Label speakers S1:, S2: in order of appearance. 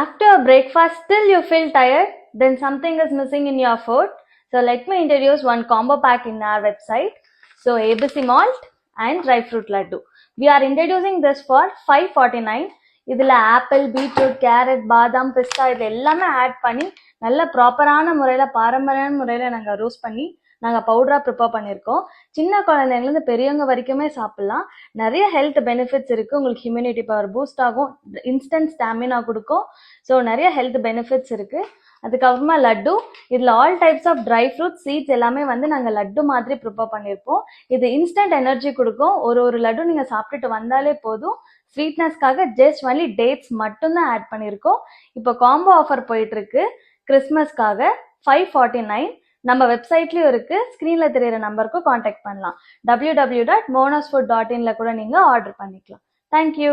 S1: After breakfast still you feel tired, then something is missing in your food. So let me introduce one combo pack in our website. So ABC malt and dry fruit laddu. We are introducing this for 549. இதில் apple, beetroot, carrot, பாதாம், பிஸ்தா இது எல்லாமே add பண்ணி நல்ல ப்ராப்பரான முறையில் பாரம்பரியான முறையில் நாங்கள் ரோஸ்ட் பண்ணி நாங்கள் பவுடராக ப்ரிப்பேர் பண்ணியிருக்கோம். சின்ன குழந்தைங்கலேருந்து பெரியவங்க வரைக்குமே சாப்பிட்லாம். நிறைய ஹெல்த் பெனிஃபிட்ஸ் இருக்குது. உங்களுக்கு ஹியூமினிட்டி பவர் பூஸ்ட் ஆகும், இன்ஸ்டன்ட் ஸ்டாமினா கொடுக்கும். ஸோ நிறைய ஹெல்த் பெனிஃபிட்ஸ் இருக்குது. அதுக்கப்புறமா லட்டு, இதில் all types of dry fruits, seeds எல்லாமே நாங்கள் லட்டு மாதிரி ப்ரிப்பேர் பண்ணியிருப்போம். இது இன்ஸ்டன்ட் எனர்ஜி கொடுக்கும். ஒரு லட்டு நீங்கள் சாப்பிட்டுட்டு வந்தாலே போதும். ஸ்வீட்னஸ்க்காக ஜஸ்ட் ஒன்லி டேட்ஸ் மட்டும்தான் ஆட் பண்ணியிருக்கோம். இப்போ காம்போ ஆஃபர் போயிட்டுருக்கு கிறிஸ்மஸ்க்காக 549. நம்ம வெப்சைட்லேயும் இருக்குது. ஸ்க்ரீனில் தெரியிற நம்பருக்கு காண்டாக்ட் பண்ணலாம். www.monosfood.in கூட நீங்கள் ஆர்டர் பண்ணிக்கலாம். தேங்க்யூ.